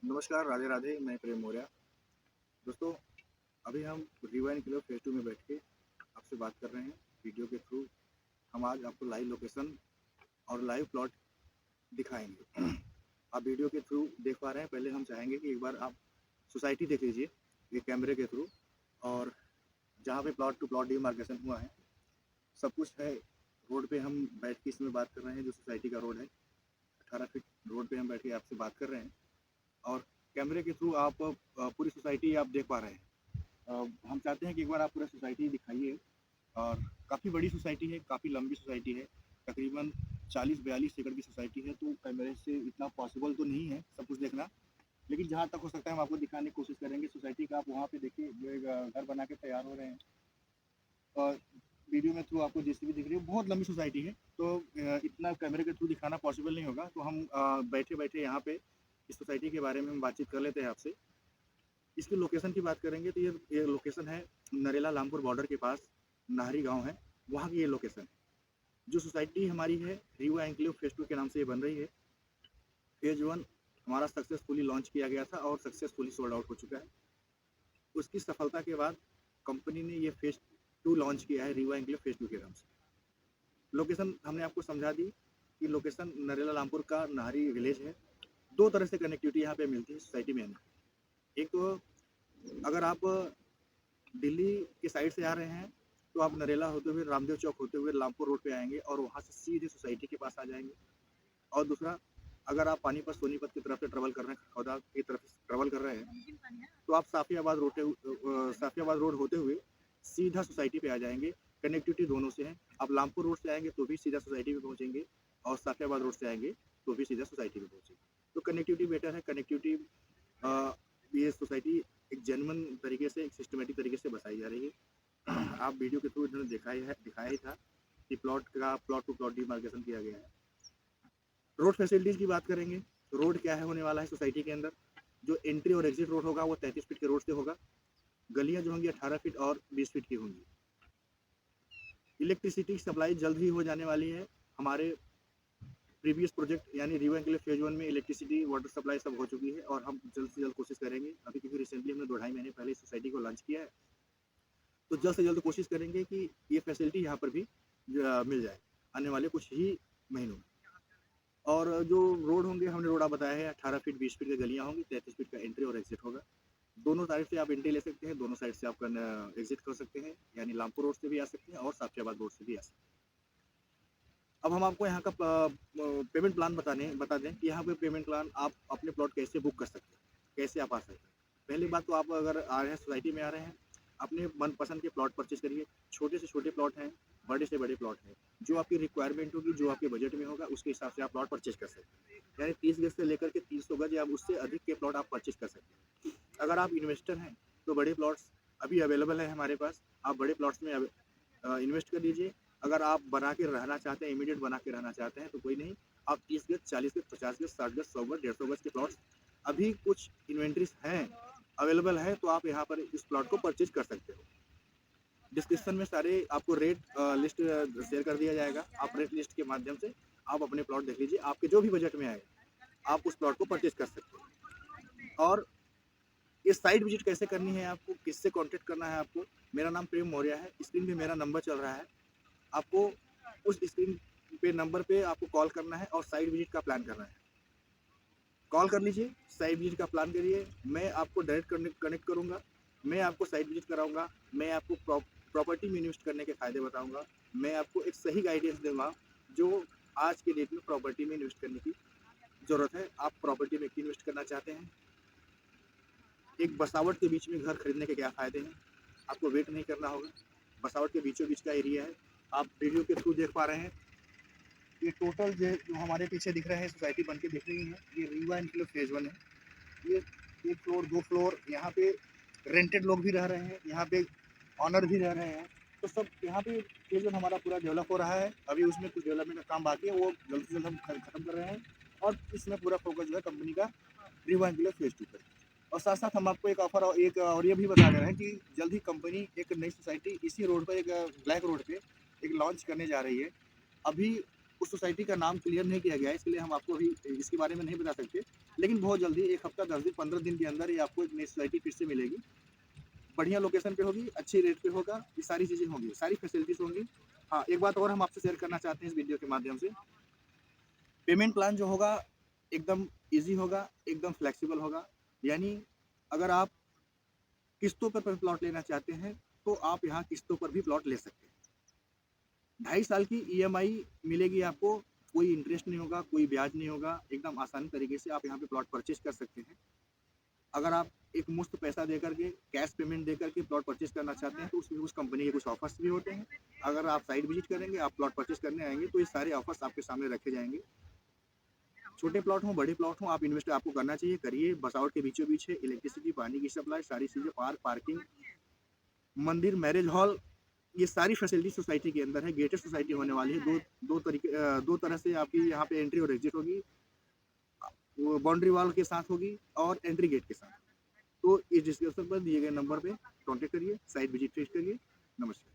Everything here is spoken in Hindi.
नमस्कार, राधे राधे। मैं प्रेम मौर्य। दोस्तों, अभी हम रिवाइन क्लब फेज 2 में बैठ के आपसे बात कर रहे हैं वीडियो के थ्रू। हम आज आपको लाइव लोकेशन और लाइव प्लॉट दिखाएंगे। आप वीडियो के थ्रू देख पा रहे हैं। पहले हम चाहेंगे कि एक बार आप सोसाइटी देख लीजिए ये कैमरे के थ्रू, और जहाँ पे प्लॉट टू प्लॉट डिमार्केशन हुआ है सब कुछ है। रोड पे हम बैठ के इसमें बात कर रहे हैं, जो सोसाइटी का रोड है 18 फीट रोड पे हम बैठ के आपसे बात कर रहे हैं, और कैमरे के थ्रू आप पूरी सोसाइटी आप देख पा रहे हैं। हम चाहते हैं कि एक बार आप पूरा सोसाइटी दिखाइए। और काफ़ी बड़ी सोसाइटी है, काफ़ी लंबी सोसाइटी है, तकरीबन 40-42 एकड़ की सोसाइटी है। तो कैमरे से इतना पॉसिबल तो नहीं है सब कुछ देखना, लेकिन जहाँ तक हो सकता है हम आपको दिखाने की कोशिश करेंगे। सोसाइटी का आप वहाँ पे देखिए, जो एक घर बना के तैयार हो रहे हैं, और वीडियो में थ्रू आपको जेसीबी दिख रही है। बहुत लंबी सोसाइटी है, तो इतना कैमरे के थ्रू दिखाना पॉसिबल नहीं होगा। तो हम बैठे बैठे यहाँ पे इस सोसाइटी के बारे में हम बातचीत कर लेते हैं आपसे। इसकी लोकेशन की बात करेंगे तो ये लोकेशन है नरेला लामपुर बॉर्डर के पास, नाहरी गांव है, वहाँ की ये लोकेशन है। जो सोसाइटी हमारी है रिवा एंक्लेव फेज 2 के नाम से ये बन रही है। फेज 1 हमारा सक्सेसफुली लॉन्च किया गया था और सक्सेसफुली सोल्ड आउट हो चुका है। उसकी सफलता के बाद कंपनी ने ये फेज 2 लॉन्च किया है रिवा एंक्लेव फेज 2 के नाम से। लोकेशन हमने आपको समझा दी कि लोकेशन नरेला लामपुर का नाहरी विलेज है। दो तरह से कनेक्टिविटी यहाँ पे मिलती है सोसाइटी में। एक तो अगर आप दिल्ली के साइड से आ रहे हैं तो आप नरेला होते हुए रामदेव चौक होते हुए लामपुर रोड पे आएंगे और वहाँ से सीधे सोसाइटी के पास आ जाएंगे। और दूसरा, अगर आप पानीपत सोनीपत की तरफ से ट्रेवल कर रहे हैं, खौदा की तरफ से ट्रेवल कर रहे हैं, तो आप साफियाबाद रोड होते हुए सीधा सोसाइटी पे आ जाएंगे। कनेक्टिविटी दोनों से है। आप लामपुर रोड से आएंगे तो भी सीधा सोसाइटी पे पहुँचेंगे, और साफियाबाद रोड से आएंगे तो भी सीधा सोसाइटी पे पहुँचेंगे। तो कनेक्टिविटी बेटर है। कनेक्टिविटी ये सोसाइटी एक जेन्युइन तरीके से, एक सिस्टमेटिक तरीके से बसाई जा रही है। आप वीडियो के थ्रू इन्होंने दिखाया ही था कि प्लॉट टू प्लॉट डिमार्केशन किया गया है। रोड फैसिलिटीज़ की बात करेंगे तो रोड क्या है होने वाला है सोसाइटी के अंदर। जो एंट्री और एग्जिट रोड होगा वो 33 फीट के रोड से होगा। गलियां जो होंगी 18 फीट और 20 फीट की होंगी। इलेक्ट्रिसिटी की सप्लाई जल्द ही हो जाने वाली है। हमारे प्रीवियस प्रोजेक्ट यानी रिवा के लिए फेज 1 में इलेक्ट्रिसिटी, वाटर सप्लाई सब हो चुकी है, और हम जल्द से जल्द कोशिश करेंगे। अभी क्योंकि रिसेंटली हमने 2-2.5 महीने पहले इस सोसाइटी को लॉन्च किया है, तो जल्द से जल्द कोशिश करेंगे कि ये फैसिलिटी यहाँ पर भी मिल जाए आने वाले कुछ ही महीनों में। और जो रोड होंगे, हमने रोड आप बताया है 18 फीट 20 फीट की गलियाँ होंगी, 33 फीट का एंट्री और एग्जिट होगा। दोनों साइड से आप एंट्री ले सकते हैं, दोनों साइड से आप एग्जिट कर सकते हैं, यानी लामपुर रोड से भी आ सकते हैं और साफियाबाद रोड से भी आ सकते हैं। अब हम आपको यहाँ का पेमेंट प्लान बता दें कि यहाँ पे पेमेंट प्लान आप अपने प्लॉट कैसे बुक कर सकते हैं, कैसे आप आ सकते हैं। पहली बात तो आप अगर आ रहे हैं सोसाइटी में आ रहे हैं, अपने मनपसंद के प्लॉट परचेज करिए। छोटे से छोटे प्लॉट हैं, बड़े से बड़े प्लॉट हैं। जो आपकी रिक्वायरमेंट होगी, जो आपके बजट में होगा, उसके हिसाब से आप प्लॉट परचेज कर सकते हैं। यानी 30 गज से लेकर के 300 गज या उससे अधिक के प्लॉट आप परचेज कर सकते हैं। अगर आप इन्वेस्टर हैं तो बड़े प्लॉट्स अभी अवेलेबल है हमारे पास। आप बड़े प्लॉट्स में इन्वेस्ट कर दीजिए। अगर आप बना के रहना चाहते हैं, इमीडिएट बना के रहना चाहते हैं, तो कोई नहीं, आप 30 गज, 40 गज, 50 गज, 60 गज, 100 गज, 150 गज के प्लॉट्स अभी कुछ इन्वेंट्रीज हैं, अवेलेबल है, तो आप यहाँ पर इस प्लॉट को परचेज कर सकते हो। डिस्क्रिप्शन में सारे आपको रेट लिस्ट शेयर कर दिया जाएगा। आप रेट लिस्ट के माध्यम से आप अपने प्लॉट देख लीजिए, आपके जो भी बजट में आएगा आप उस प्लॉट को परचेज कर सकते हो। और ये साइट विजिट कैसे करनी है, आपको किससे कांटेक्ट करना है आपको। मेरा नाम प्रेम मौर्य है। स्क्रीन पे मेरा नंबर चल रहा है। आपको उस स्क्रीन पे नंबर पे आपको कॉल करना है और साइट विजिट का प्लान करना है। कॉल कर लीजिए, साइट विजिट का प्लान करिए। मैं आपको डायरेक्ट कनेक्ट करूँगा, मैं आपको साइट विजिट कराऊँगा, मैं आपको प्रॉपर्टी में इन्वेस्ट करने के फ़ायदे बताऊँगा। मैं आपको एक सही गाइडेंस दूँगा जो आज के डेट में प्रॉपर्टी में इन्वेस्ट करने की ज़रूरत है। आप प्रॉपर्टी में इन्वेस्ट करना चाहते हैं, एक बसावट के बीच में घर खरीदने के क्या फ़ायदे हैं, आपको वेट नहीं करना होगा। बसावट के बीचों बीच का एरिया है। आप वीडियो के थ्रू देख पा रहे हैं। ये टोटल जो हमारे पीछे दिख रहे हैं सोसाइटी बन के दिख रही है, ये रीवा एंक्लेव फेज 1 है। ये 1 फ्लोर 2 फ्लोर यहाँ पे रेंटेड लोग भी रह रहे हैं, यहाँ पे ऑनर भी रह रहे हैं। तो सब यहाँ पे फेज 1 हमारा पूरा डेवलप हो रहा है। अभी उसमें कुछ डेवलपमेंट का काम बाकी है, वो जल्द से जल्द हम खत्म कर रहे हैं, और इसमें पूरा फोकस जो है कंपनी का रीवा एंक्लेव फेज 2 पर। और साथ साथ हम आपको एक ऑफर और एक और ये भी बता दे रहे हैं कि जल्द ही कंपनी एक नई सोसाइटी इसी रोड पर, एक ब्लैक रोड पे एक लॉन्च करने जा रही है। अभी उस सोसाइटी का नाम क्लियर नहीं किया गया है, इसलिए हम आपको अभी इसके बारे में नहीं बता सकते। लेकिन बहुत जल्दी 1 हफ्ता, 10 दिन, 15 दिन के अंदर ये आपको एक नई सोसाइटी फिर से मिलेगी। बढ़िया लोकेशन पे होगी, अच्छी रेट पे होगा, ये सारी चीज़ें होंगी, सारी फैसिलिटीज़ होंगी। हाँ, एक बात और हम आपसे शेयर करना चाहते हैं इस वीडियो के माध्यम से। पेमेंट प्लान जो होगा एकदम ईज़ी होगा, एकदम फ्लेक्सिबल होगा। यानी अगर आप किस्तों पर प्लॉट लेना चाहते हैं, तो आप यहाँ किस्तों पर भी प्लॉट ले सकते हैं। 2.5 साल की ईएमआई मिलेगी आपको, कोई इंटरेस्ट नहीं होगा, कोई ब्याज नहीं होगा, एकदम आसानी तरीके से आप यहाँ पे प्लॉट परचेज़ कर सकते हैं। अगर आप एक मुश्त पैसा देकर के, कैश पेमेंट देकर के प्लॉट परचेज़ करना चाहते हैं, तो उसमें उस कंपनी के कुछ ऑफर्स भी होते हैं। अगर आप साइट विज़िट करेंगे, आप प्लॉट परचेज़ करने आएँगे, तो ये सारे ऑफर्स आपके सामने रखे जाएँगे। छोटे प्लॉट हों, बड़े प्लॉट हों, आप इन्वेस्ट आपको करना चाहिए, करिए। बसावट के बीचों-बीच है, इलेक्ट्रिसिटी, पानी की सप्लाई, सारी चीज़ें, पार्किंग, मंदिर, मैरिज हॉल, ये सारी फैसिलिटी सोसाइटी के अंदर है। गेटेड सोसाइटी होने वाली है। 2 तरह से आपकी यहाँ पे एंट्री और एग्जिट होगी। वो बाउंड्री वॉल के साथ होगी और एंट्री गेट के साथ। तो इस डिस्क्रिप्शन पर दिए गए नंबर पे कॉन्टैक्ट करिए, साइट विजिट करिए। नमस्कार।